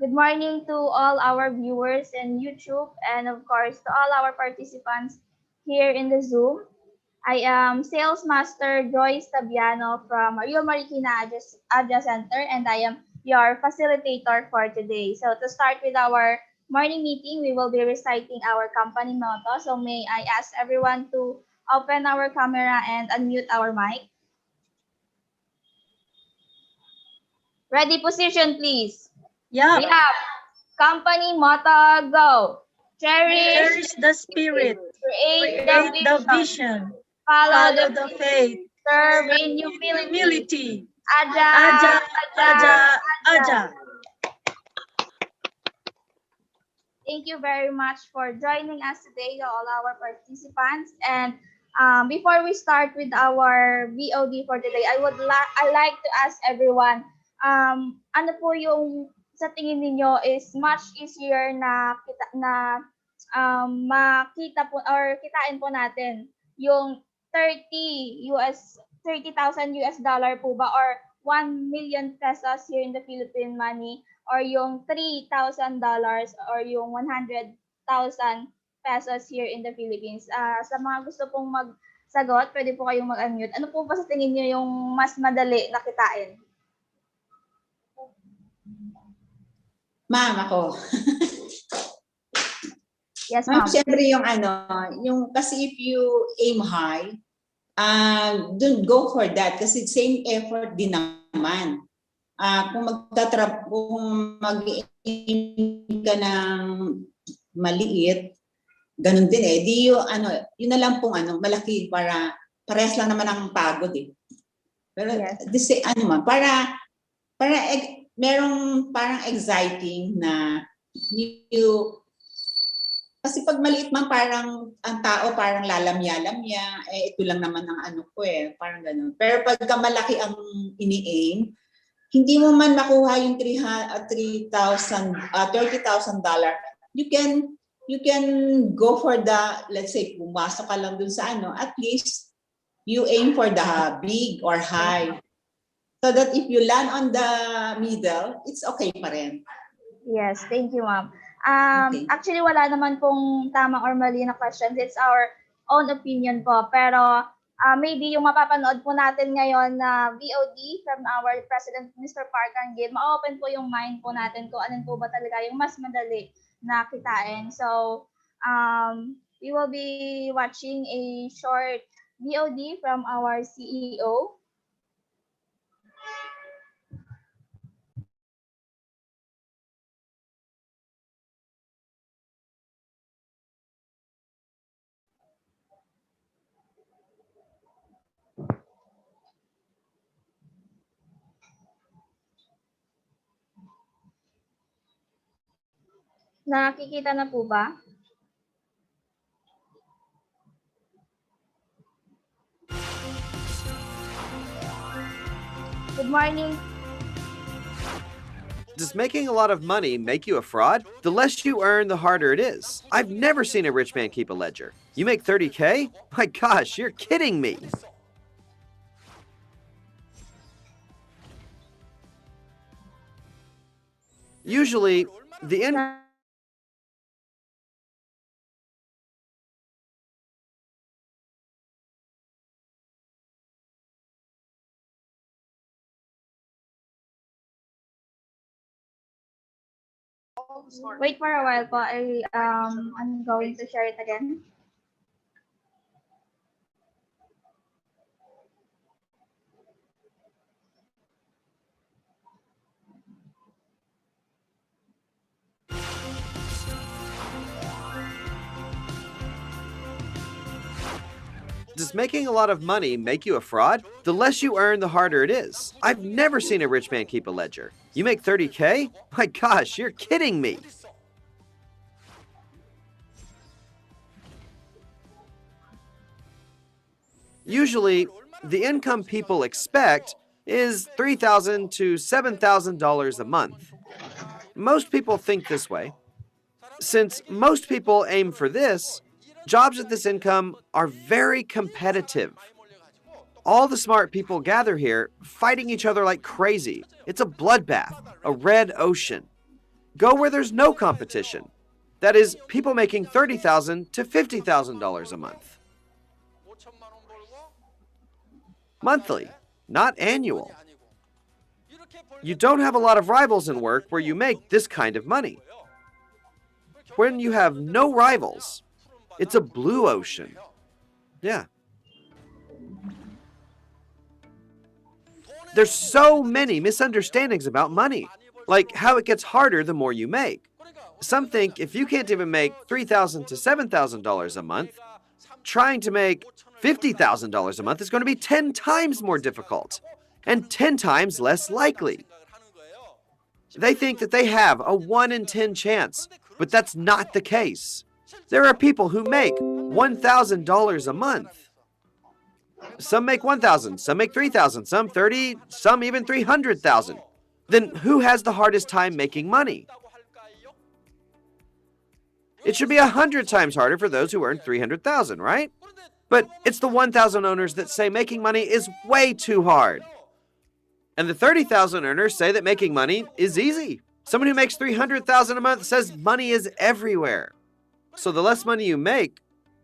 Good morning to all our viewers in YouTube and of course to all our participants here in the Zoom. I am Sales Master Joyce Tabiano from Rio Marikina Adja Center and I am your facilitator for today. So to start with our morning meeting, we will be reciting our company motto. So may I ask everyone to open our camera and unmute our mic. Ready position, please. Yup. Yep. Company motto, go. Cherish Cherish the spirit. create Create the the vision, vision. follow Follow the the faith. serve Serve in in humility. humility. Aja, Aja, aja, aja, aja. aja. Thank you very much for joining us today, to all our participants. And before we start with our VOD for today, I like to ask everyone, ano po yung sa tingin ninyo is much easier makita po or kitain po natin yung 30,000 US dollar po ba or 1 million pesos here in the Philippine money or yung $3,000 or yung 100,000 pesos here in the Philippines. Sa mga gusto pong magsagot, pwede po kayong mag-unmute. Ano po ba sa tingin niyo yung mas madali na kitain? Ma'am, ako. Yes, Ma'am, ma'am. siyempre yung kasi if you aim high, don't go for that kasi same effort din naman. Kung mag-aim ka ng maliit, ganun din eh. Yun na lang pong malaki para parehas lang naman ang pagod eh. Pero Yes. merong parang exciting na kasi pag maliit man parang ang tao parang lalamya-lamya, ito lang naman ang ko parang gano'n. Pero pagka malaki ang ini-aim, hindi mo man makuha yung $30,000, you can go for the, let's say, pumasok ka lang dun sa at least you aim for the big or high. So that if you land on the middle, it's okay pa rin. Yes, thank you, ma'am. Okay. Actually, wala naman pong tama or mali na questions. It's our own opinion po. Pero maybe yung mapapanood po natin ngayon na VOD from our President, Mr. Park Angel, ma-open po yung mind po natin kung alin po ba talaga yung mas madali na kitain. So, we will be watching a short VOD from our CEO. Nakikita na po ba? Good morning. Does making a lot of money make you a fraud? The less you earn, the harder it is. I've never seen a rich man keep a ledger. You make 30K? My gosh, you're kidding me. Usually, the income Wait for a while po. I'm going to share it again. Does making a lot of money make you a fraud? The less you earn, the harder it is. I've never seen a rich man keep a ledger. You make 30K? My gosh, you're kidding me. Usually, the income people expect is $3,000 to $7,000 a month. Most people think this way. Since most people aim for this, jobs at this income are very competitive. All the smart people gather here, fighting each other like crazy. It's a bloodbath, a red ocean. Go where there's no competition. That is, people making $30,000 to $50,000 a month. Monthly, not annual. You don't have a lot of rivals in work where you make this kind of money. When you have no rivals, it's a blue ocean. Yeah. There's so many misunderstandings about money, like how it gets harder the more you make. Some think if you can't even make $3,000 to $7,000 a month, trying to make $50,000 a month is going to be 10 times more difficult and 10 times less likely. They think that they have a 1 in 10 chance, but that's not the case. There are people who make $1,000 a month. Some make 1,000, some make 3,000, some 30, some even 300,000. Then who has the hardest time making money? It should be 100 times harder for those who earn 300,000, right? But it's the 1,000 owners that say making money is way too hard. And the 30,000 earners say that making money is easy. Someone who makes 300,000 a month says money is everywhere. So the less money you make,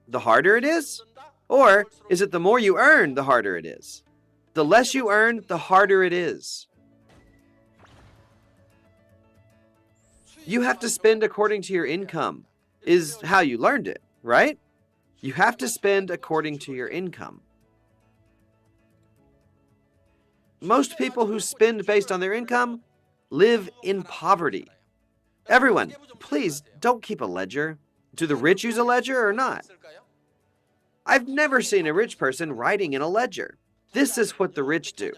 the harder it is? Or is it the more you earn, the harder it is? The less you earn, the harder it is. You have to spend according to your income, is how you learned it, right? You have to spend according to your income. Most people who spend based on their income live in poverty. Everyone, please don't keep a ledger. Do the rich use a ledger or not? I've never seen a rich person writing in a ledger. This is what the rich do.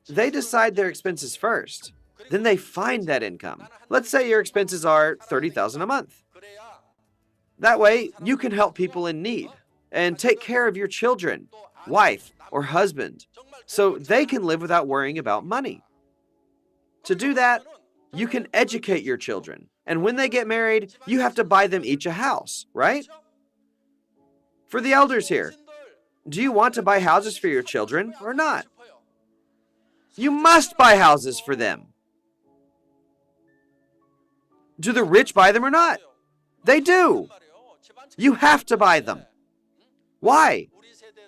They decide their expenses first. Then they find that income. Let's say your expenses are $30,000 a month. That way, you can help people in need and take care of your children, wife, or husband, so they can live without worrying about money. To do that, you can educate your children. And when they get married, you have to buy them each a house, right? For the elders here, do you want to buy houses for your children or not? You must buy houses for them. Do the rich buy them or not? They do. You have to buy them. Why?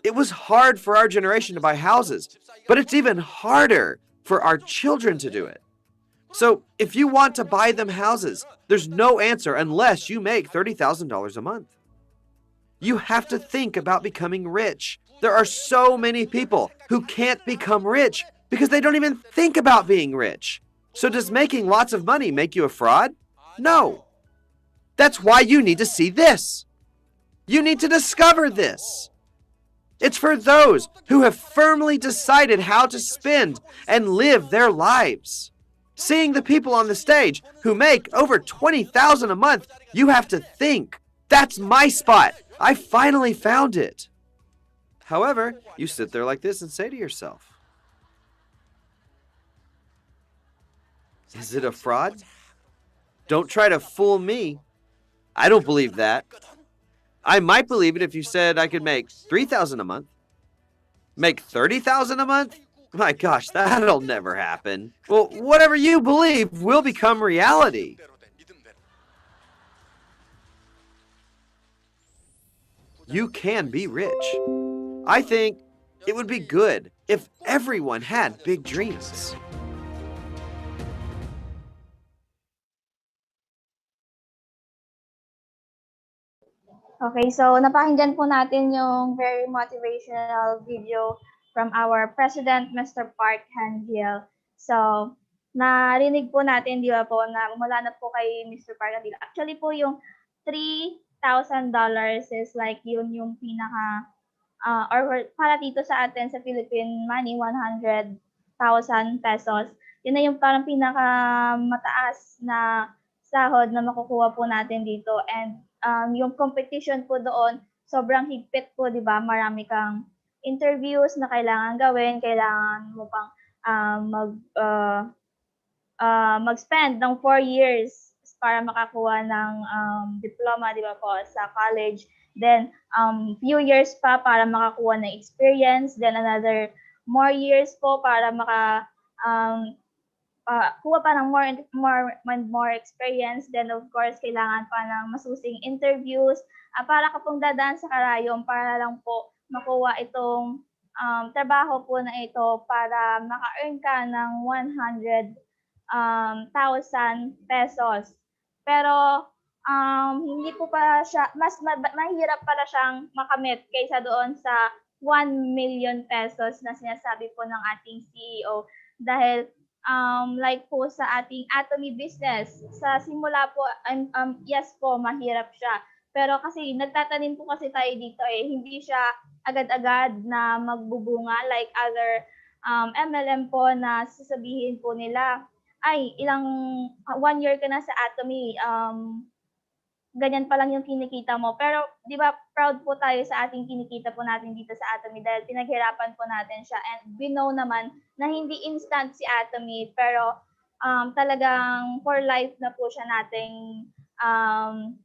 It was hard for our generation to buy houses, but it's even harder for our children to do it. So if you want to buy them houses, there's no answer unless you make $30,000 a month. You have to think about becoming rich. There are so many people who can't become rich because they don't even think about being rich. So does making lots of money make you a fraud? No. That's why you need to see this. You need to discover this. It's for those who have firmly decided how to spend and live their lives. Seeing the people on the stage who make over $20,000 a month, you have to think, that's my spot. I finally found it. However, you sit there like this and say to yourself, is it a fraud? Don't try to fool me. I don't believe that. I might believe it if you said I could make $3,000 a month. Make $30,000 a month? My gosh, that'll never happen. Well, whatever you believe will become reality. You can be rich. I think it would be good if everyone had big dreams. Okay, so napakinggan po natin yung very motivational video from our President, Mr. Park Han-gil. So, narinig po natin, di ba po, na mula na po kay Mr. Park Han-gil. Actually po, yung $3,000 is like yun yung pinaka, or para dito sa atin sa Philippine money, 100,000 pesos. Yun na yung parang pinaka mataas na sahod na makukuha po natin dito. And yung competition po doon, sobrang higpit po, di ba? Marami kang interviews na kailangan gawin, kailangan mo pang mag-spend ng 4 years para makakuha ng diploma, di ba po, sa college. Then, few years pa para makakuha ng experience. Then, another more years po para kuha pa ng more experience. Then of course, kailangan pa ng masusing interviews para kapag dadaan sa karayom para lang po makuha itong trabaho po na ito para maka-earn ka ng 100,000 pesos. Pero hindi po pa siya, mahirap pala siyang makamit kaysa doon sa 1 million pesos na sinasabi po ng ating CEO. Dahil like po sa ating Atomy business, sa simula po, yes po, mahirap siya. Pero kasi nagtatanim po kasi tayo dito hindi siya agad-agad na magbubunga like other MLM po na sasabihin po nila, ay ilang 1 year ka na sa Atomy, ganyan pa lang yung kinikita mo. Pero, di ba, proud po tayo sa ating kinikita po natin dito sa Atomy dahil pinaghirapan po natin siya. And we know naman na hindi instant si Atomy, pero talagang for life na po siya nating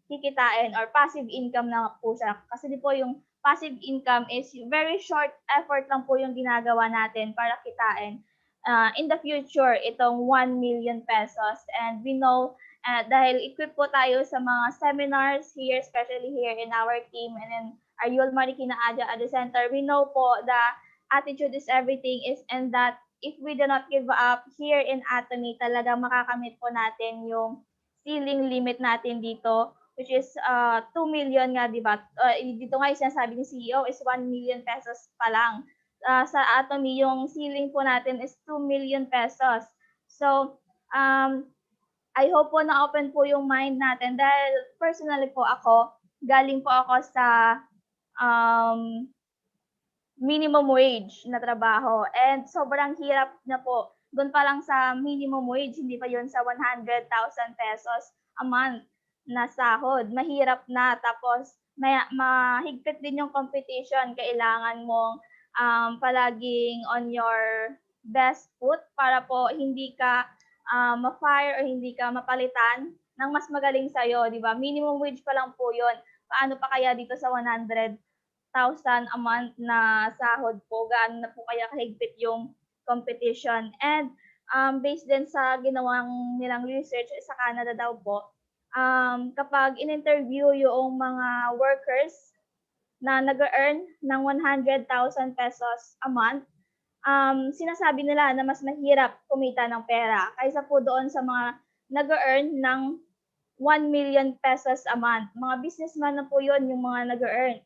kikitain or passive income na po siya. Kasi di po yung passive income is very short effort lang po yung ginagawa natin para kitain in the future itong 1 million pesos. And we know dahil equipped po tayo sa mga seminars here, especially here in our team and in our Yul Marikina Adya Center, we know po that attitude is everything and that if we do not give up here in Atomy, talagang makakamit po natin yung ceiling limit natin dito, which is 2 million nga, di ba? Dito nga yung sinasabi ni CEO is 1 million pesos pa lang. Sa Atomy, yung ceiling po natin is 2 million pesos. So, I hope po na open po yung mind natin dahil personally po ako, galing po ako sa minimum wage na trabaho and sobrang hirap na po. Doon pa lang sa minimum wage, hindi pa yun sa 100,000 pesos a month na sahod. Mahirap na tapos mahigpit din yung competition. Kailangan mong palaging on your best foot para po hindi ka ma-fire or hindi ka mapalitan ng mas magaling sa'yo, di ba? Minimum wage pa lang po yun. Paano pa kaya dito sa 100,000 a month na sahod po? Gaano na po kaya kahigpit yung competition? And based din sa ginawang nilang research sa Canada daw po, kapag in-interview yung mga workers na nag-earn ng 100,000 pesos a month, sinasabi nila na mas mahirap kumita ng pera kaysa po doon sa mga nag-earn ng 1 million pesos a month. Mga businessman na po yun yung mga nag-earn.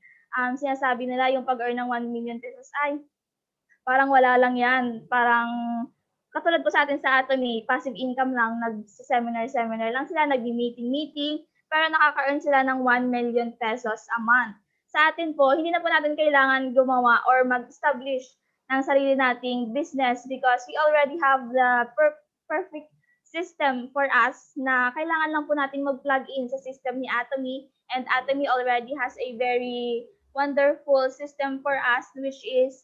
Sinasabi nila yung pag-earn ng 1 million pesos ay parang wala lang yan. Parang katulad po sa atin sa Atomy, passive income lang, nag-seminar lang sila, nag-meeting, pero nakaka-earn sila ng 1 million pesos a month. Sa atin po, hindi na po natin kailangan gumawa or mag-establish ng sarili nating business because we already have the perfect system for us na kailangan lang po natin mag-plug in sa system ni Atomy, and Atomy already has a very wonderful system for us, which is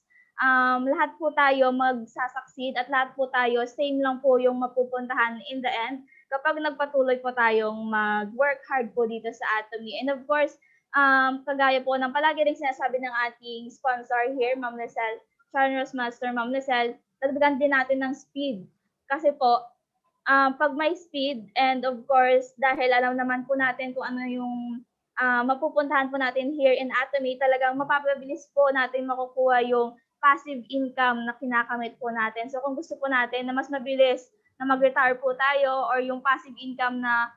lahat po tayo magsasucceed at lahat po tayo same lang po yung mapupuntahan in the end kapag nagpatuloy po tayong mag-work hard po dito sa Atomy. And of course, kagaya po ng palagi rin sinasabi ng ating sponsor here, Ma'am Lizelle, Channels Master, Ma'am Lizelle, dagdagan din natin ng speed. Kasi po, pag may speed, and of course, dahil alam naman po natin kung ano yung mapupuntahan po natin here in Atomy, talagang mapapabilis po natin makukuha yung passive income na kinakamit po natin. So kung gusto po natin na mas mabilis na mag-retire po tayo or yung passive income na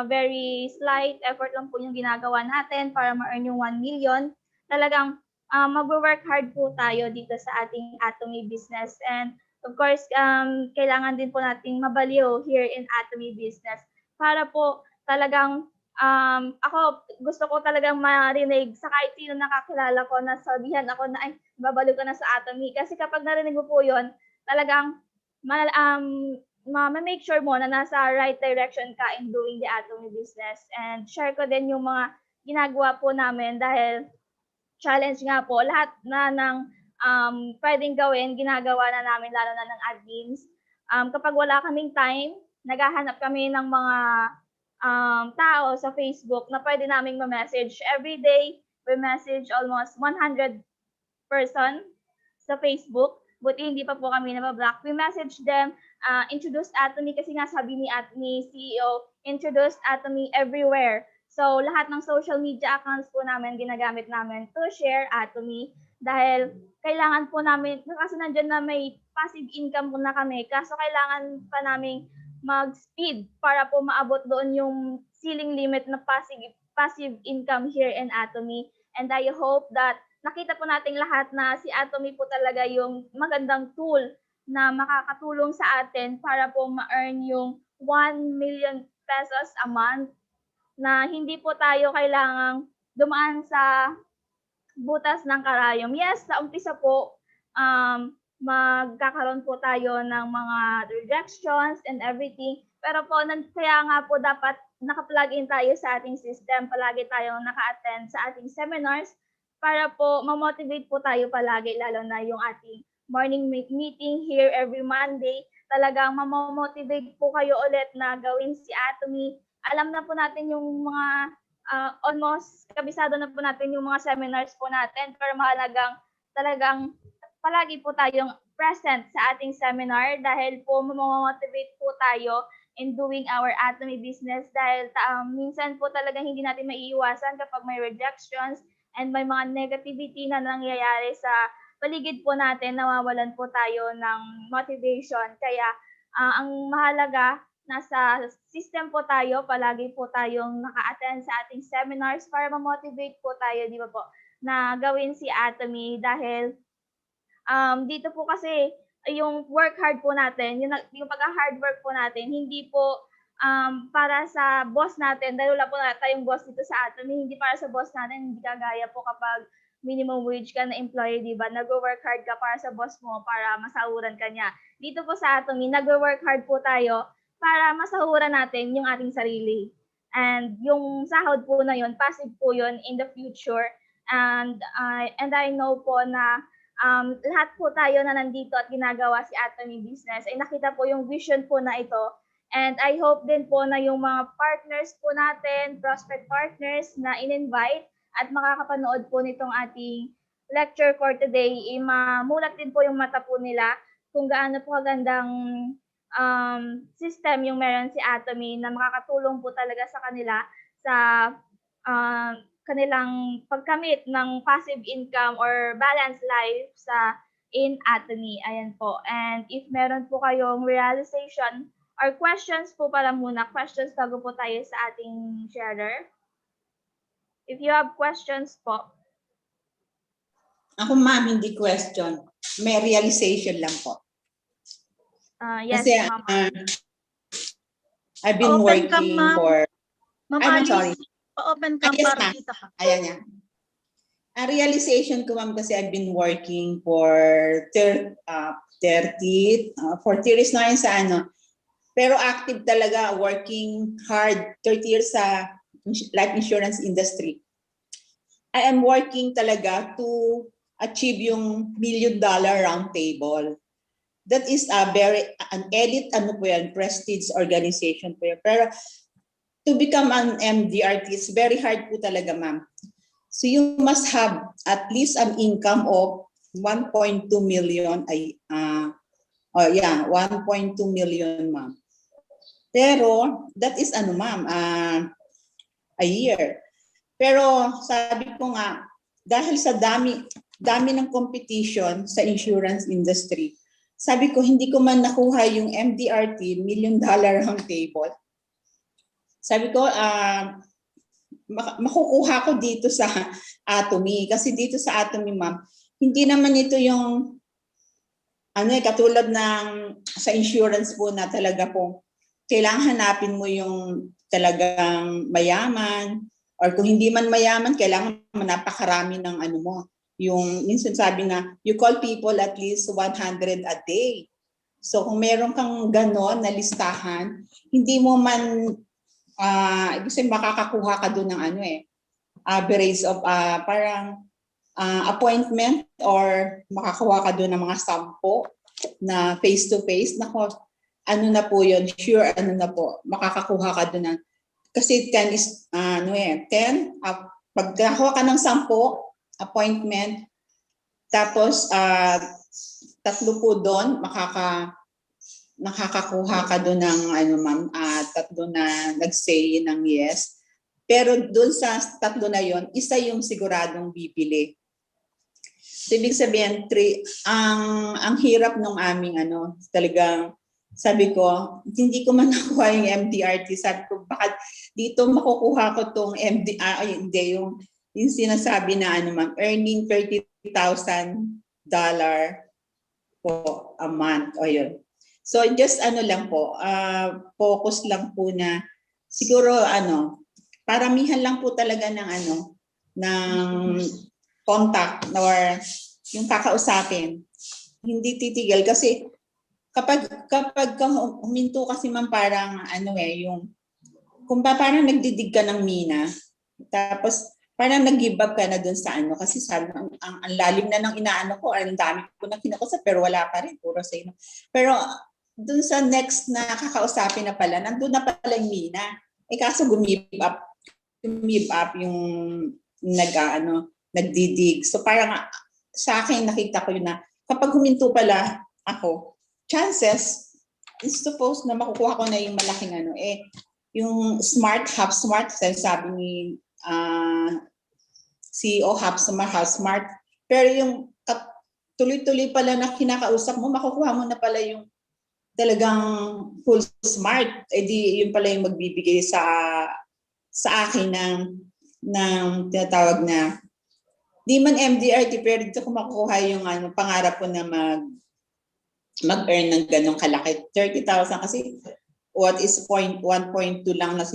very slight effort lang po yung ginagawa natin para ma-earn yung 1 million, talagang mag-work hard po tayo dito sa ating Atomy business. And of course, kailangan din po nating mabaliw here in Atomy business para po talagang ako gusto ko talagang marinig sa kahit sino nakakilala ko na sabihan ako na ay babalik ko na sa Atomy. Kasi kapag narinig mo po yun, talagang ma-make sure mo na nasa right direction ka in doing the Atomy business. And share ko din yung mga ginagawa po namin dahil challenge nga po, lahat na ng pwedeng gawin, ginagawa na namin lalo na ng admins. Kapag wala kaming time, naghahanap kami ng mga tao sa Facebook na pwede naming ma-message. Every day, we message almost 100 person sa Facebook buti hindi pa po kami nabablock. We message them, introduce Atomy kasi nga sabi ni CEO, introduce Atomy everywhere. So, lahat ng social media accounts po namin ginagamit namin to share Atomy dahil kailangan po namin, kasi nandiyan na may passive income po na kami, kaso kailangan pa namin mag-speed para po maabot doon yung ceiling limit na passive income here in Atomy. And I hope that nakita po nating lahat na si Atomy po talaga yung magandang tool na makakatulong sa atin para po ma-earn yung 1 million pesos a month na hindi po tayo kailangang dumaan sa butas ng karayom. Yes, sa umpisa po, magkakaroon po tayo ng mga rejections and everything. Pero po, kaya nga po dapat naka-plug in tayo sa ating system. Palagi tayong naka-attend sa ating seminars para po ma-motivate po tayo palagi, lalo na yung ating morning meeting here every Monday. Talagang ma-motivate po kayo ulit na gawin si Atomy. Alam na po natin yung mga almost kabisado na po natin yung mga seminars po natin, pero mahalagang talagang palagi po tayong present sa ating seminar dahil po mamomotivate po tayo in doing our Atomy business dahil minsan po talaga hindi natin maiiwasan kapag may rejections and may mga negativity na nangyayari sa paligid po natin, nawawalan po tayo ng motivation. Kaya ang mahalaga, nasa system po tayo, palagi po tayong naka-attend sa ating seminars para ma-motivate po tayo, di ba po, na gawin si Atomy dahil dito po kasi yung work hard po natin, yung pag-hard work po natin, hindi po para sa boss natin, dahil wala po tayong boss dito sa Atomy, hindi para sa boss natin, hindi kagaya po kapag minimum wage ka na employee, di ba? Nag-work hard ka para sa boss mo, para masahuran ka niya. Dito po sa Atomy, nag-work hard po tayo para masahuran natin yung ating sarili. And yung sahod po na yun, passive po yun in the future. And I know po na lahat po tayo na nandito at ginagawa si Atomy Business ay nakita po yung vision po na ito. And I hope din po na yung mga partners po natin, prospect partners na in-invite at makakapanood po nitong ating lecture for today, mamulat din po yung mata po nila kung gaano po kagandang system yung meron si Atomy na makakatulong po talaga sa kanila sa kanilang pagkamit ng passive income or balanced life in Atomy. Ayan po. And if meron po kayong realization or questions po pala muna, questions bago po tayo sa ating sharer. If you have questions po. Ako ma'am, hindi question. May realization lang po. Yes, kasi ma'am. I've been Open ka, working ma'am. for... Ma'am I'm Alice, sorry. pa-open ka Yes, para ma'am. kita ka. Ayan yan. Ang realization ko ma'am kasi I've been working for 30 years na yun sa ano. Pero active talaga, working hard, 30 years sa life insurance industry. I am working talaga to achieve yung $1 million round table. That is an elite prestige organization po yan. Pero to become an MDRT is very hard po talaga, ma'am. So you must have at least an income of 1.2 million 1.2 million, ma'am. Pero that is ma'am, a year. Pero sabi ko nga, dahil sa dami ng competition sa insurance industry, sabi ko, hindi ko man nakuha yung MDRT, $1 million round table. Sabi ko, makukuha ko dito sa Atomy. Kasi dito sa Atomy, ma'am, hindi naman ito yung, katulad ng sa insurance po na talaga po, kailangan hanapin mo yung talagang mayaman, or kung hindi man mayaman, kailangan napakarami ng yung minsan sabi na, you call people at least 100 a day. So kung meron kang ganon na listahan, hindi mo man, ibig sabihin makakakuha ka doon ng average of parang appointment or makakuha ka doon ng mga 10 na face-to-face. Nako, na po yun, sure na po, makakakuha ka doon ng, kasi 10 is, 10, pagkakuha ka ng 10, appointment, tapos tatlo po doon, makakakuha ka doon ng ano ma'am, tatlo na nag-say ng yes. Pero doon sa tatlo na yon, isa yung siguradong bibili. So, ibig sabihin, ang hirap nung aming ano, talagang sabi ko, hindi ko man nakuha yung MDRT. Sabi ko, bakit dito makukuha ko tong hindi, yung sinasabi na ano ma'am, earning $30,000 po a month. O yun. So just ano lang po, focus lang po na siguro ano, paramihan lang po talaga ng ano, ng contact or yung kakausapin. Hindi titigil kasi kapag huminto kasi man parang ano yung kung parang nagdidig ka ng mina, tapos parang nag-give up ka na dun sa ano kasi sabi ang lalim na ng inaano ko, ang dami ko na kinakusap pero wala pa rin, puro say no. Pero dun sa next na kakausapin na pala, nandun na pala yung mina. Kaso give up yung nagdidig. So parang sa akin nakita ko yun na kapag huminto pala ako, chances is supposed na makukuha ko na yung malaking ano yung half smart sabi ni CEO half smart, pero yung tuloy-tuloy pala na kinakausap mo, makukuha mo na pala yung talagang full smart. Di yun pala yung magbibigay sa akin ng tinatawag na di man MDRT, pero dito ko makukuha yung ano, pangarap ko na mag-earn ng ganong kalaki. 30,000 kasi what is 1.2 lang na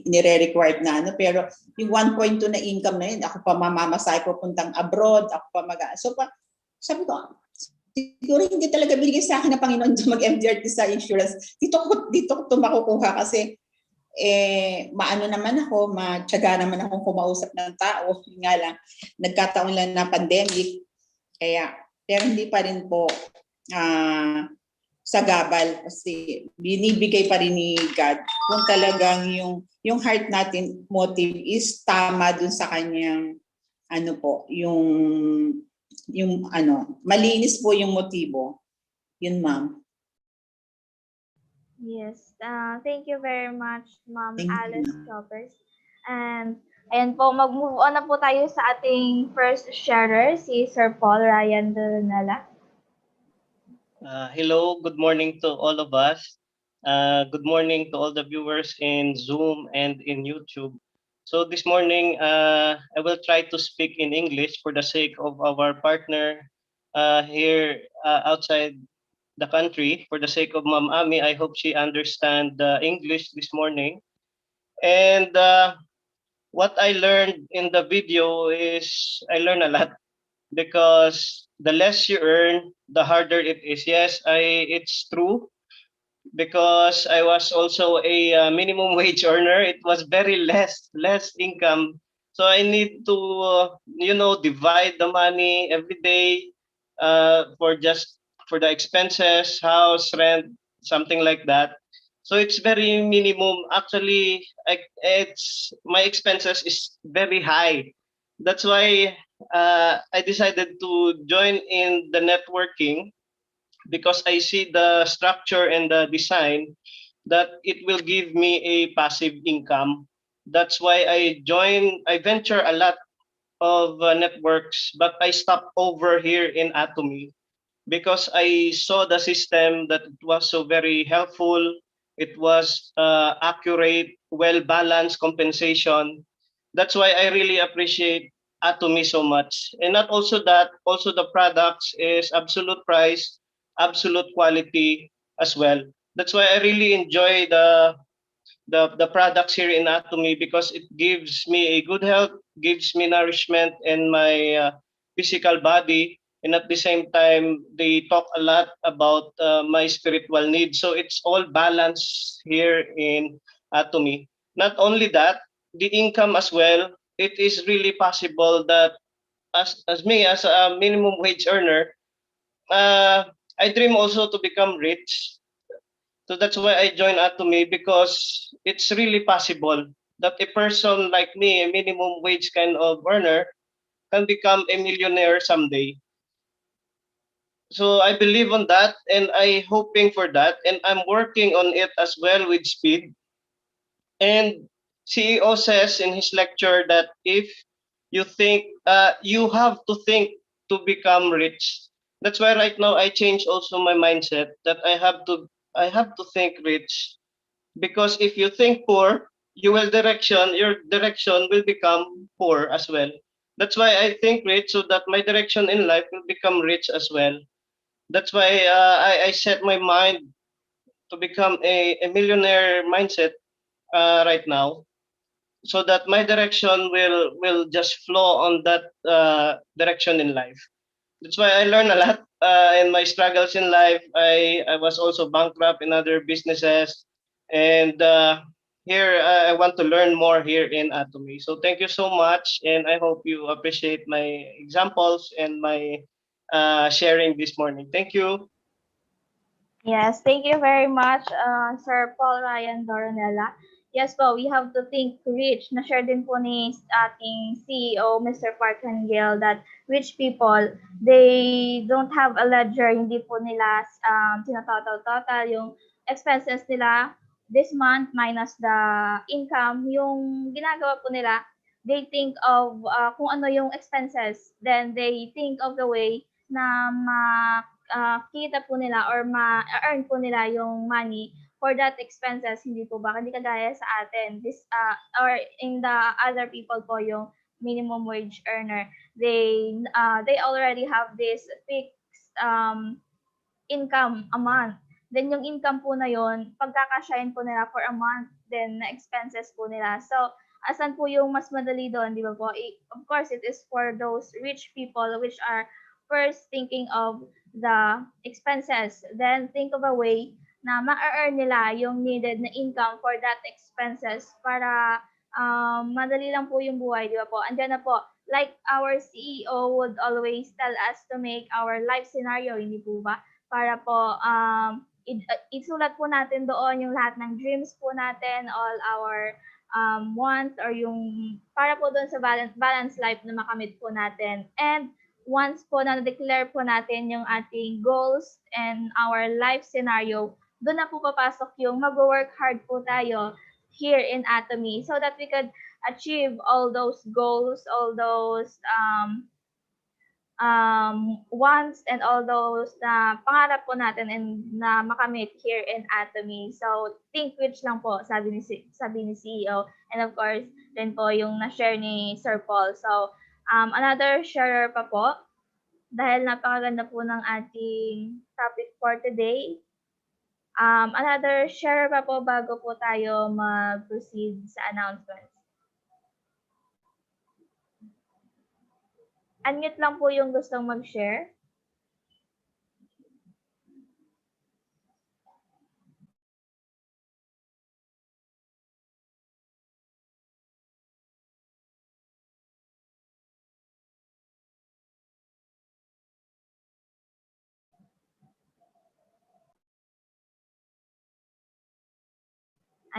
nire-required na ano, pero yung 1.2 na income na yun, ako pa mamamasay pupuntang abroad, ako pa so sabi ko, siguro hindi talaga binigay sa akin ng Panginoon mag-MDRT sa insurance. Dito ko ito makukuha kasi maano naman ako, matyaga naman akong kumausap ng tao. Yung nga lang, nagkataon lang na pandemic. Pero hindi pa rin po sagabal kasi binibigay pa rin ni God kung talagang yung heart natin motive is tama dun sa kanyang ano po, yung ano, malinis po yung motibo. Yun ma'am. Yes. Thank you very much, Ma'am Thank you, Alice ma'am. Choppers. And ayan po, mag-move on na po tayo sa ating first sharer, si Sir Paul Ryan Dalanala. Hello, good morning to all of us. Good morning to all the viewers in Zoom and in YouTube. So this morning, I will try to speak in English for the sake of our partner here outside the country. For the sake of Ma'am Ami, I hope she understand English this morning. And what I learned in the video is I learned a lot because the less you earn, the harder it is. Yes, it's true because I was also a minimum wage earner. It was very less income. So I need to, divide the money every day for the expenses, house, rent, something like that. So it's very minimum. Actually, it's my expenses is very high. That's why I decided to join in the networking because I see the structure and the design that it will give me a passive income. That's why I venture a lot of networks, but I stopped over here in Atomy because I saw the system that it was so very helpful. It was accurate, well-balanced compensation. That's why I really appreciate Atomy so much. And not also that, also the products is absolute price, absolute quality as well. That's why I really enjoy the products here in Atomy because it gives me a good health, gives me nourishment in my physical body, and at the same time they talk a lot about my spiritual needs. So it's all balanced here in Atomy. Not only that, the income as well. It is really possible that as me as a minimum wage earner, I dream also to become rich. So that's why I joined Atomy because it's really possible that a person like me, a minimum wage kind of earner, can become a millionaire someday. So I believe on that, and I hoping for that, and I'm working on it as well with speed. And CEO says in his lecture that if you think, you have to think to become rich. That's why right now I change also my mindset that I have to think rich, because if you think poor, your direction will become poor as well. That's why I think rich, so that my direction in life will become rich as well. That's why I set my mind to become a millionaire mindset right now, so that my direction will just flow on that direction in life. That's why I learned a lot in my struggles in life. I was also bankrupt in other businesses, and here I want to learn more here in Atomy. So thank you so much, and I hope you appreciate my examples and my sharing this morning. Thank you. Yes, thank you very much, Sir Paul Ryan Doronella. Yes po, we have to think rich. Na-share din po ni ating CEO, Mr. Park Hangel, that rich people, they don't have a ledger. Hindi po nila tinatotal-total yung expenses nila this month minus the income. Yung ginagawa po nila, they think of kung ano yung expenses. Then they think of the way na kita po nila or ma-earn po nila yung money for that expenses, hindi po ba? Hindi kagaya sa atin. Or in the other people po, yung minimum wage earner, they already have this fixed income a month. Then yung income po na yon, pagkakasyahin po nila for a month, then na expenses po nila. So, asan po yung mas madali doon, di ba po? Of course, it is for those rich people which are first thinking of the expenses, then think of a way na ma-earn nila yung needed na income for that expenses para madali lang po yung buhay, di ba po? Andiyan na po, like our CEO would always tell us to make our life scenario, hindi po ba? Para po isulat po natin doon yung lahat ng dreams po natin, all our wants, or yung para po doon sa balance life na makamit po natin. And once po na-declare po natin yung ating goals and our life scenario, doon na po papasok yung mag-work hard po tayo here in Atomy so that we could achieve all those goals, all those wants, and all those na pangarap po natin and na makamit here in Atomy. So, think rich lang po, sabi ni CEO. And of course, then po yung na-share ni Sir Paul. So, another sharer pa po, dahil napakaganda po ng ating topic for today. Another sharer pa po bago po tayo mag-proceed sa announcements. Unmute lang po yung gustong mag-share.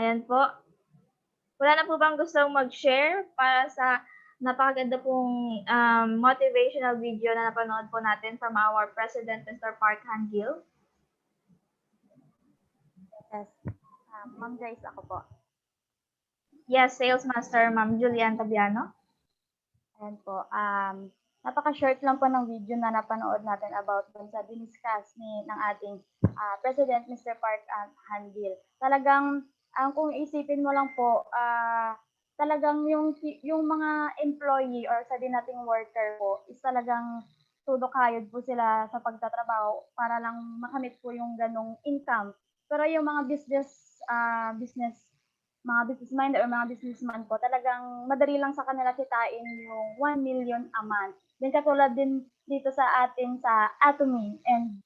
Ayan po. Wala na po bang gustong mag-share para sa napakaganda pong motivational video na napanood po natin from our President, Mr. Park Han-gil? Yes. Ma'am Joyce, ako po. Yes, Sales Master Ma'am Julian Tabiano. Ayan po. Napaka-short lang po ng video na napanood natin about dun sa diniscuss ng ating President, Mr. Park Han-gil. Talagang, kung isipin mo lang po, talagang yung mga employee or sa din nating worker po is talagang todo kayod po sila sa pagtatrabaho para lang makamit po yung ganong income. Pero yung mga mga businessman or mga businessman po, talagang madali lang sa kanila kitain yung 1 million a month. Then katulad din dito sa atin sa Atomy, and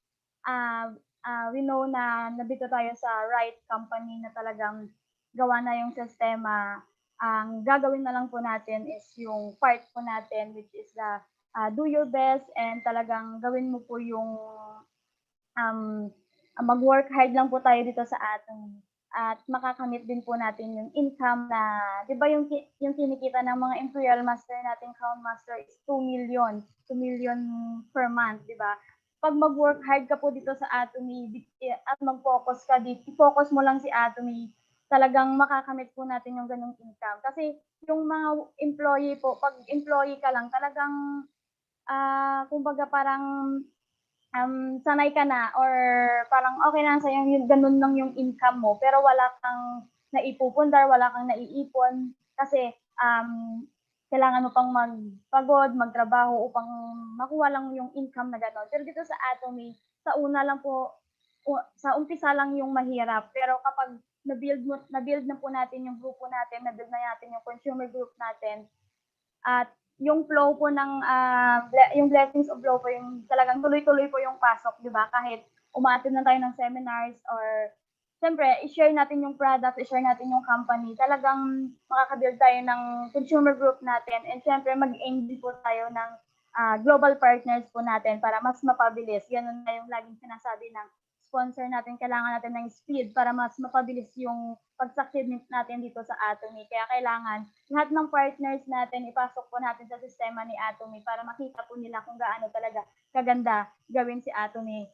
we know na nabito tayo sa right company na talagang gawa na yung sistema. Ang gagawin na lang po natin is yung part po natin, which is the do your best, and talagang gawin mo po yung mag-work hard lang po tayo dito sa Atomy. At makakamit din po natin yung income na, di ba yung kinikita ng mga imperial master natin, crown master is 2 million per month, di ba? pag mag-work hard ka po dito sa Atomy at mag-focus ka dito, i-focus mo lang si Atomy, talagang makakamit po natin yung ganung income. Kasi yung mga employee po, pag employee ka lang, talagang kumbaga parang sanay ka na or parang okay na sa'yo yung ganun lang yung income mo pero wala kang naipupundar, wala kang naiipon kasi kailangan mo pang magpagod, magtrabaho upang makuha lang yung income na gano'n. Pero dito sa Atomy, sa una lang po, sa umpisa lang yung mahirap. Pero kapag na-build na po natin yung grupo natin, na-build na natin yung consumer group natin, at yung flow po ng yung blessings of flow po yung talagang tuloy-tuloy po yung pasok, 'di ba? Kahit umattend na tayo ng seminars or siyempre i-share natin yung product, i-share natin yung company. Talagang makaka-build tayo ng consumer group natin and siyempre mag-aim din po tayo ng global partners po natin para mas mapabilis. Ganun na yung laging sinasabi ng sponsor natin, kailangan natin ng speed para mas mapabilis yung pag-succeed natin dito sa Atomy. Kaya kailangan lahat ng partners natin ipasok po natin sa sistema ni Atomy para makita po nila kung gaano talaga kaganda gawin si Atomy.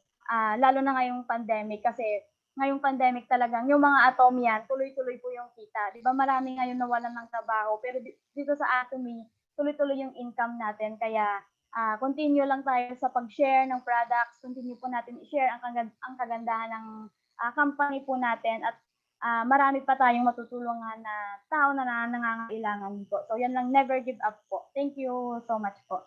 Lalo na ngayong pandemic kasi ngayong pandemic talagang yung mga Atomian tuloy-tuloy po yung kita. 'Di ba marami ngayon nawalan ng trabaho pero dito sa Atomy tuloy-tuloy yung income natin kaya continue lang tayo sa pag-share ng products, continue po natin i-share ang kagandahan ng company po natin at marami pa tayong matutulungan na tao na nangangailangan po. So yan lang, never give up po. Thank you so much po.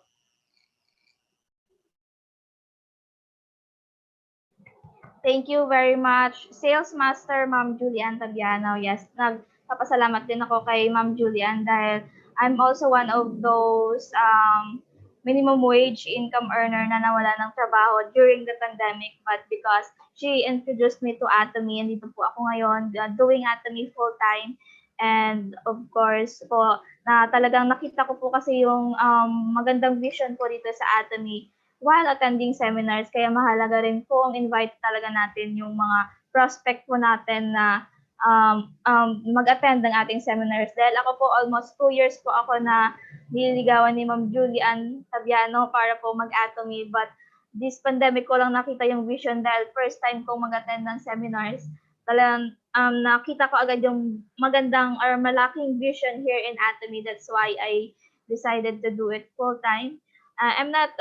Thank you very much, Sales Master Ma'am Julian Tabiano. Yes, nagpapasalamat din ako kay Ma'am Julian dahil I'm also one of those minimum wage income earner na nawala ng trabaho during the pandemic, but because she introduced me to Atomy, and dito po ako ngayon doing Atomy full-time. And of course po, na talagang nakita ko po kasi yung magandang vision po dito sa Atomy while attending seminars. Kaya mahalaga rin po ang invite talaga natin yung mga prospect po natin na mag-attend ng ating seminars. Dahil ako po almost 2 years po ako na nililigawan ni Ma'am Julian Tabiano para po mag-Atomy. But this pandemic ko lang nakita yung vision dahil first time ko mag-attend ng seminars. Talagang nakita ko agad yung magandang or malaking vision here in Atomy. That's why I decided to do it full-time. I'm not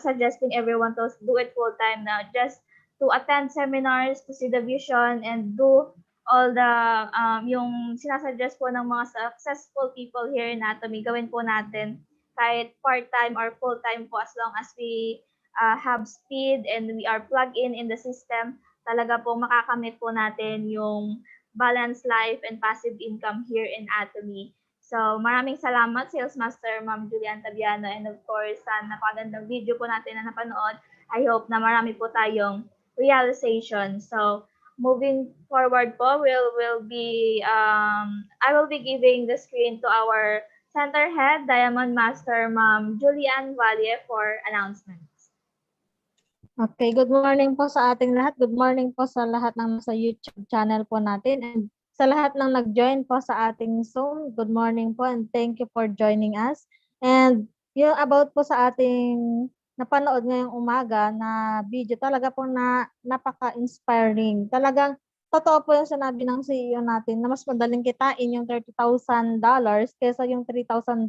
suggesting everyone to do it full-time now, just to attend seminars, to see the vision, and do all the yung sinasuggest po ng mga successful people here in Atomy, gawin po natin kahit part-time or full-time po as long as we have speed and we are plugged in the system, talaga po makakamit po natin yung balanced life and passive income here in Atomy. So, maraming salamat, Sales Master Ma'am Julian Tabiano, and of course, sa napagandang video po natin na napanood. I hope na marami po tayong realization. So, moving forward po, I will be giving the screen to our center head, Diamond Master Ma'am Julian Valle for announcements. Okay, good morning po sa ating lahat. Good morning po sa lahat ng nasa YouTube channel po natin and sa lahat ng nag-join po sa ating Zoom. Good morning po and thank you for joining us. And yung about po sa ating napanood ngayong umaga na video, talaga po na napaka-inspiring. Talagang totoo po yung sinabi ng CEO natin na mas madaling kitain yung $30,000 kaysa yung $3,000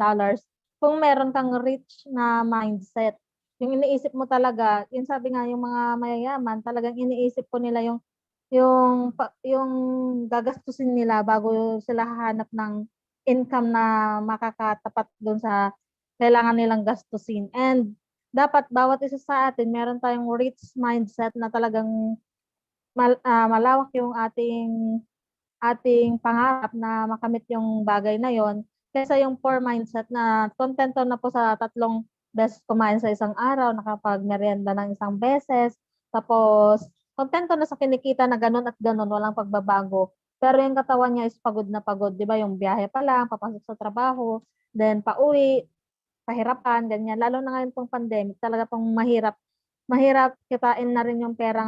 kung meron kang rich na mindset. Yung iniisip mo talaga, yung sabi nga yung mga mayayaman, talagang iniisip po nila yung gagastusin nila bago sila hahanap ng income na makakatapat doon sa kailangan nilang gastusin. And dapat bawat isa sa atin meron tayong rich mindset na talagang malawak yung ating pangarap na makamit yung bagay na yon kaysa yung poor mindset na kontento na po sa 3 beses kumain sa isang araw, nakapag-merienda ng isang beses, tapos kontento na sa kinikita na ganun at ganun, walang pagbabago. Pero yung katawan niya is pagod na pagod, di ba? Yung biyahe pa lang, papasok sa trabaho, then pauwi, pahirapan, ganyan. Lalo na ngayon pong pandemic, talaga pong mahirap kitain na rin yung pera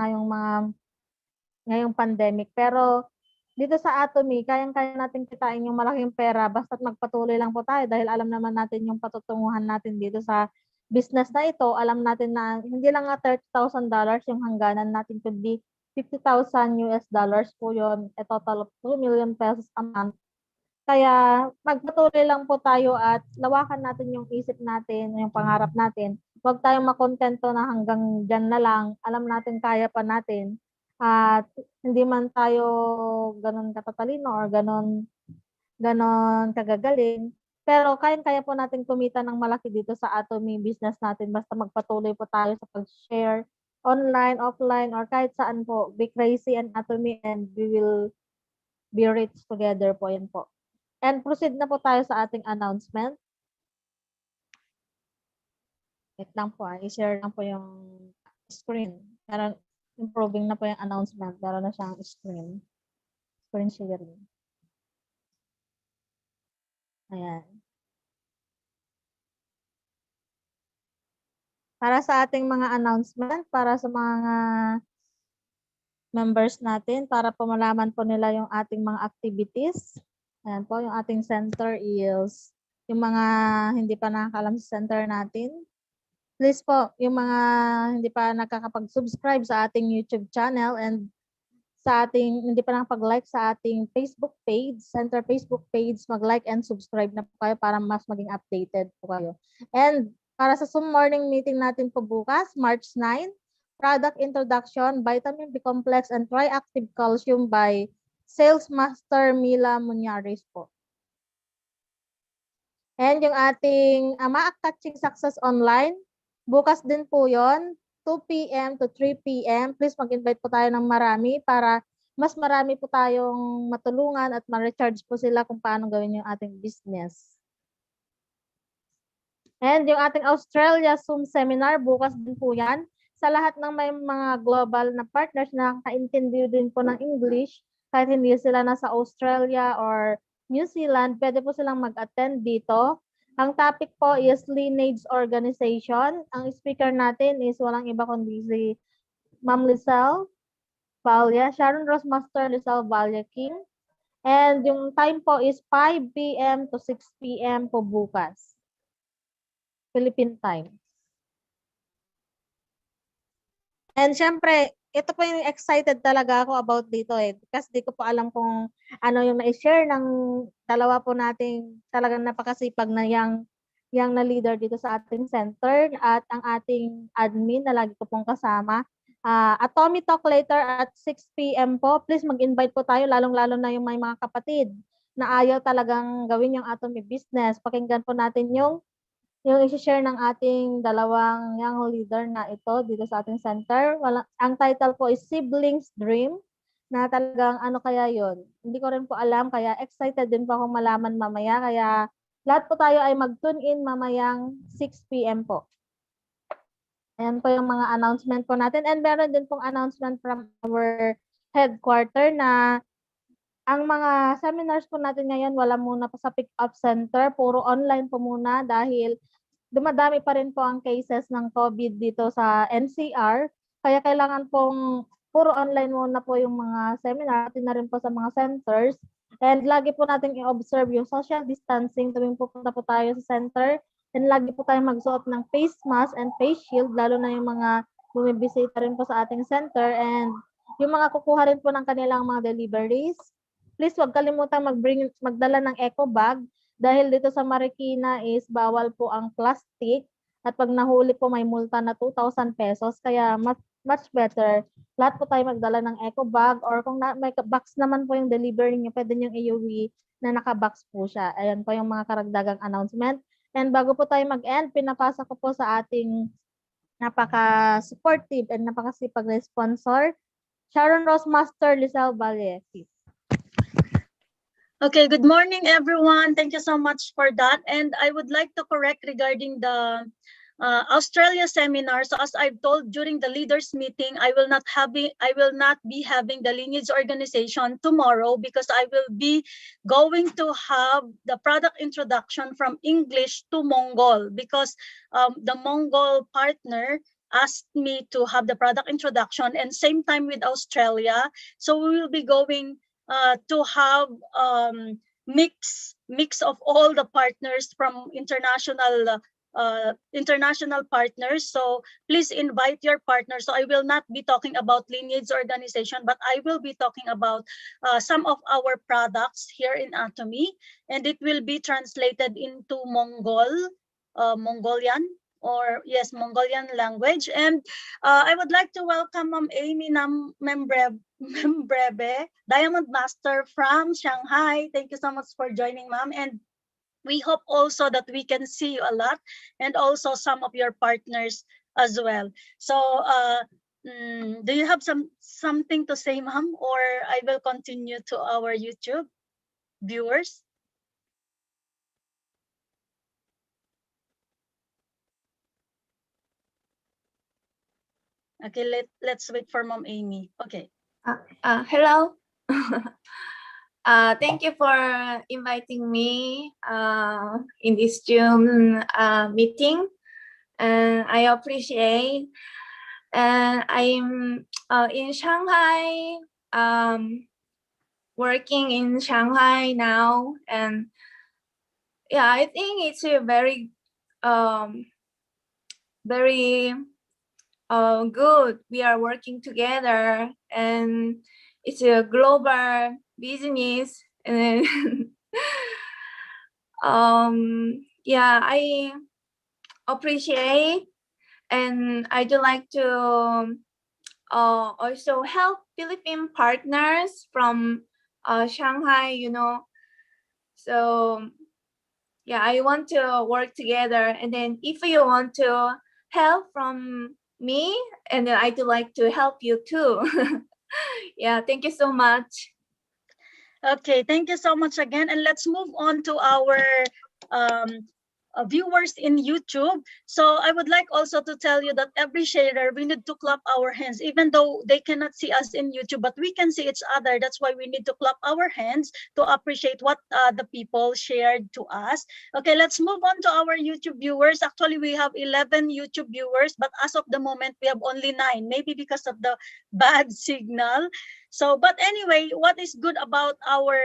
ngayong pandemic. Pero dito sa Atomy, kayang-kaya natin kitain yung malaking pera basta't magpatuloy lang po tayo dahil alam naman natin yung patutunguhan natin dito sa business na ito, alam natin na hindi lang nga $30,000 yung hangganan natin, kundi 50,000 US dollars po yun, a total of 2 million pesos a month. Kaya magpatuloy lang po tayo at lawakan natin yung isip natin, yung pangarap natin. Huwag tayong makontento na hanggang dyan na lang. Alam natin kaya pa natin. At hindi man tayo ganun katatalino or ganun kagagaling. Pero kayang-kaya po natin kumita ng malaki dito sa Atomy business natin basta magpatuloy po tayo sa pag-share online, offline, or kahit saan po. Be crazy and Atomy and we will be rich together po. Yan po. And proceed na po tayo sa ating announcement. Wait lang po, i-share lang po yung screen. Para improving na po yung announcement. Meron na siyang screen. Screen sharing. Ayan. Para sa ating mga announcement, para sa mga members natin, para po malaman po nila yung ating mga activities. Ayan po, yung ating center is yung mga hindi pa nakakalam sa center natin. Please po, yung mga hindi pa nakakapag-subscribe sa ating YouTube channel and sa ating hindi pa nakapag-like sa ating Facebook page, center Facebook page, mag-like and subscribe na po kayo para mas maging updated po kayo. And para sa Zoom morning meeting natin po bukas, March 9, product introduction, vitamin B complex and triactive calcium by Sales Master Mila Munyares po. And yung ating Catching Success Online, bukas din po yon, 2 p.m. to 3 p.m. Please mag-invite po tayo ng marami para mas marami po tayong matulungan at ma-recharge po sila kung paano gawin yung ating business. And yung ating Australia Zoom seminar, bukas din po yan. Sa lahat ng may mga global na partners na kaintindi din po ng English, kahit hindi sila nasa Australia or New Zealand, pwede po silang mag-attend dito. Ang topic po is lineage organization. Ang speaker natin is walang iba kundi si Ma'am Lizelle Valia, Sharon Rose Master Lizelle Valia King. And yung time po is 5 p.m. to 6 p.m. po bukas. Philippine time. And syempre, ito po yung excited talaga ako about dito kasi di ko po alam kung ano yung na-share ng dalawa po nating talagang napakasipag na yang na leader dito sa ating center at ang ating admin na lagi ko pong kasama. Atomy Talk later at 6 p.m. po. Please mag-invite po tayo lalong-lalo na yung may mga kapatid na ayaw talagang gawin yung Atomy business. Pakinggan po natin yung i-share ng ating dalawang young leader na ito dito sa ating center. Ang title po is Siblings Dream, na talagang ano kaya yon. Hindi ko rin po alam, kaya excited din po akong malaman mamaya. Kaya lahat po tayo ay mag-tune in mamayang 6 p.m. po. Ayan po yung mga announcement po natin. And meron din pong announcement from our headquarter na ang mga seminars po natin ngayon, wala muna pa sa pick-up center. Puro online po muna dahil dumadami pa rin po ang cases ng COVID dito sa NCR. Kaya kailangan pong puro online muna po yung mga seminar, natin na rin po sa mga centers. And lagi po natin i-observe yung social distancing tuwing pupunta po tayo sa center. And lagi po tayo magsuot ng face mask and face shield, lalo na yung mga bumibisita rin po sa ating center. And yung mga kukuha rin po ng kanilang mga deliveries, please huwag kalimutan magdala ng eco bag. Dahil dito sa Marikina is bawal po ang plastic at pag nahuli po may multa na 2,000 pesos. Kaya much better, lahat po tayo magdala ng eco bag or kung may box naman po yung delivery niyo, pwede niyong iuwi na nakabox po siya. Ayan po yung mga karagdagang announcement. And bago po tayo mag-end, pinapasa ko po sa ating napaka-supportive and napakasipag na sponsor, Sharon Rose Master Lizelle Valle. Okay, good morning, everyone. Thank you so much for that. And I would like to correct regarding the Australia seminar. So as I've told during the leaders meeting, I will not be having the lineage organization tomorrow because I will be going to have the product introduction from English to Mongol because the Mongol partner asked me to have the product introduction and same time with Australia. So we will be going to have mix of all the partners from international international partners. So please invite your partners. So I will not be talking about lineage organization, but I will be talking about some of our products here in Atomy, and it will be translated into Mongolian, or yes, Mongolian language. And I would like to welcome Ma'am Amy Membrebe, Diamond Master from Shanghai. Thank you so much for joining, Ma'am. And we hope also that we can see you a lot, and also some of your partners as well. So do you have something to say, Ma'am, or I will continue to our YouTube viewers? Okay, let's wait for Mom Amy. Okay. Hello. Thank you for inviting me in this Zoom meeting, and I appreciate. And I'm in Shanghai, working in Shanghai now, and yeah, I think it's a very good. We are working together, and it's a global business. And yeah, I appreciate, and I do like to also help Philippine partners from Shanghai, you know. So yeah, I want to work together, and then if you want to help from me, and then I do like to help you too. Yeah, thank you so much. Okay, thank you so much again. And let's move on to our viewers in YouTube. So I would like also to tell you that every sharer, we need to clap our hands, even though they cannot see us in YouTube, but we can see each other. That's why we need to clap our hands to appreciate what the people shared to us. Okay, let's move on to our YouTube viewers. Actually, we have 11 YouTube viewers, but as of the moment, we have only 9, maybe because of the bad signal. So, but anyway, what is good about our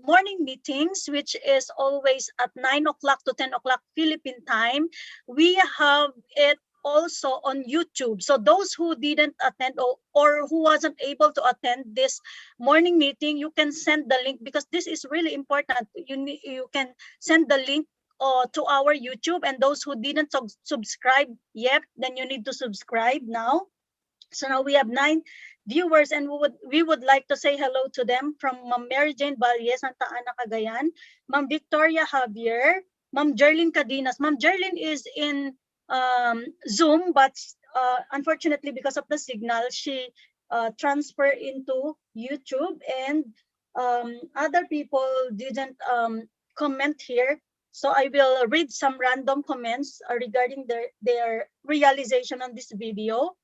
morning meetings, which is always at 9 o'clock to 10 o'clock Philippine time, we have it also on YouTube. So those who didn't attend, or who wasn't able to attend this morning meeting, you can send the link, because this is really important. You can send the link to our YouTube, and those who didn't subscribe yet, then you need to subscribe now. So now we have 9 viewers, and we would like to say hello to them, from Ma'am Mary Jane Valle, Santa Ana, Cagayan, Ma'am Victoria Javier, Ma'am Jerlyn Cadinas. Ma'am Jerlyn is in Zoom, but unfortunately, because of the signal, she transferred into YouTube, and other people didn't comment here. So I will read some random comments regarding their realization on this video.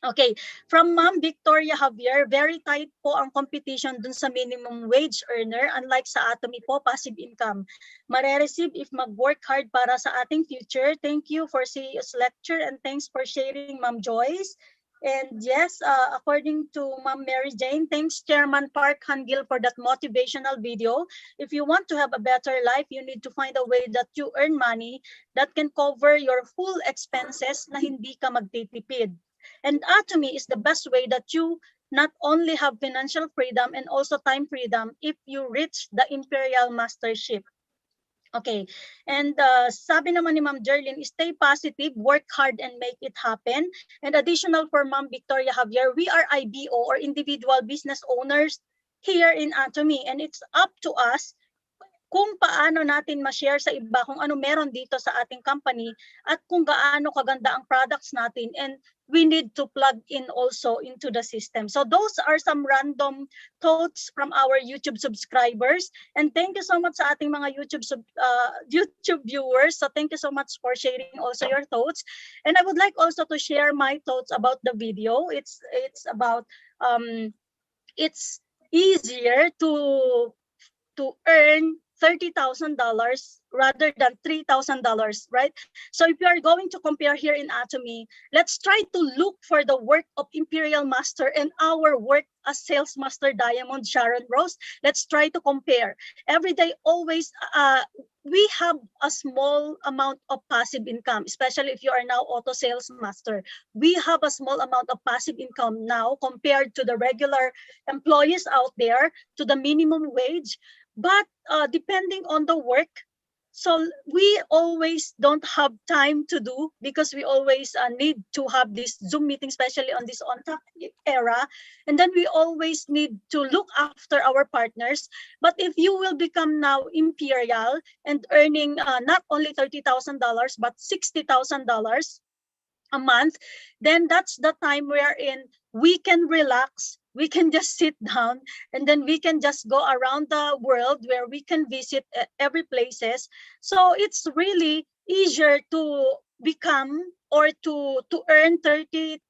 Okay, from Ma'am Victoria Javier, very tight po ang competition dun sa minimum wage earner. Unlike sa Atomy po, passive income. Mare-receive if mag-work hard para sa ating future. Thank you for CEO's lecture, and thanks for sharing, Ma'am Joyce. And yes, according to Ma'am Mary Jane, thanks Chairman Park Han-gil for that motivational video. If you want to have a better life, you need to find a way that you earn money that can cover your full expenses na hindi ka magtitipid. And Atomy is the best way that you not only have financial freedom and also time freedom if you reach the Imperial Mastership. Okay, and sabi naman ni Ma'am Jerlyn, stay positive, work hard, and make it happen. And additional for Ma'am Victoria Javier, we are IBO, or individual business owners here in Atomy, and it's up to us kung paano natin ma-share sa iba kung ano meron dito sa ating company, at kung gaano kaganda ang products natin, and we need to plug in also into the system. So those are some random thoughts from our YouTube subscribers, and thank you so much sa ating mga YouTube viewers. So thank you so much for sharing also your thoughts, and I would like also to share my thoughts about the video. It's about it's easier to earn $30,000 rather than $3,000, right? So if you are going to compare here in Atomy, let's try to look for the work of Imperial Master and our work as Sales Master Diamond Sharon Rose. Let's try to compare. Every day, always, we have a small amount of passive income, especially if you are now auto sales master. We have a small amount of passive income now compared to the regular employees out there, to the minimum wage. But depending on the work, so we always don't have time to do, because we always need to have this Zoom meeting, especially on this on-tap era. And then we always need to look after our partners. But if you will become now imperial and earning not only $30,000, but $60,000 a month, then that's the time wherein we can relax, we can just sit down, and then we can just go around the world where we can visit every places. So it's really easier to become, or to earn $30,000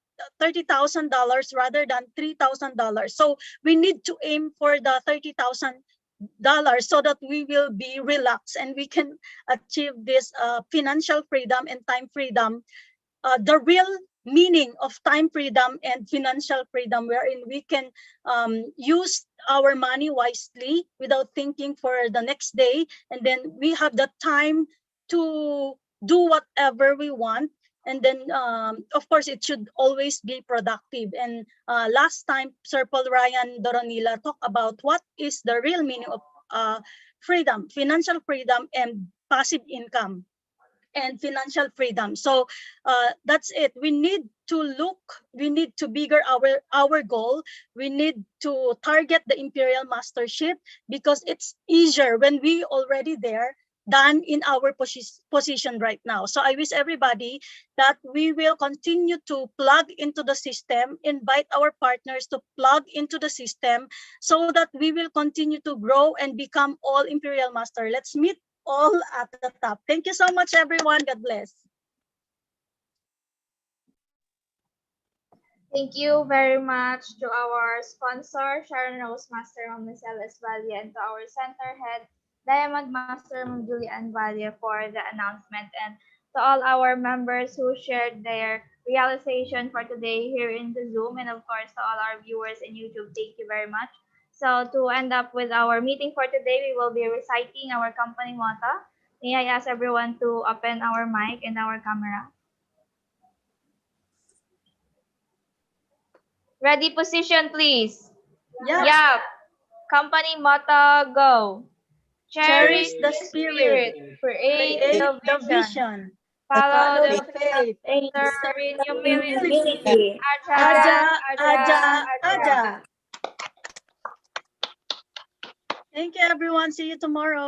rather than $3,000. So we need to aim for the $30,000 so that we will be relaxed and we can achieve this financial freedom and time freedom, the real meaning of time freedom and financial freedom, wherein we can use our money wisely without thinking for the next day, and then we have the time to do whatever we want. And then of course it should always be productive. And last time Sir Paul Ryan Doronila talked about what is the real meaning of freedom, financial freedom, and passive income and financial freedom. So that's it. We need to bigger our goal. We need to target the imperial mastership, because it's easier when we already there than in our position right now. So I wish everybody that we will continue to plug into the system, invite our partners to plug into the system, so that we will continue to grow and become all imperial master. Let's meet all at the top. Thank you so much, everyone. God bless. Thank you very much to our sponsor, Sharon Rose Master, Ma'am Michelle Esvalia, and to our center head, Diamond Master, Ma'am Julian Valia, for the announcement, and to all our members who shared their realization for today here in the Zoom, and of course to all our viewers in YouTube, thank you very much. So to end up with our meeting for today, we will be reciting our company motto. May I ask everyone to open our mic and our camera? Ready, position, please. Yeah. Yup. Company motto, go. Cherish Cherish the the spirit. spirit. Create Create the the vision. vision. Follow the Follow the faith. faith. Serve in In humility. humility. Aja, Aja, aja, aja, aja. aja. Thank you, everyone. See you tomorrow.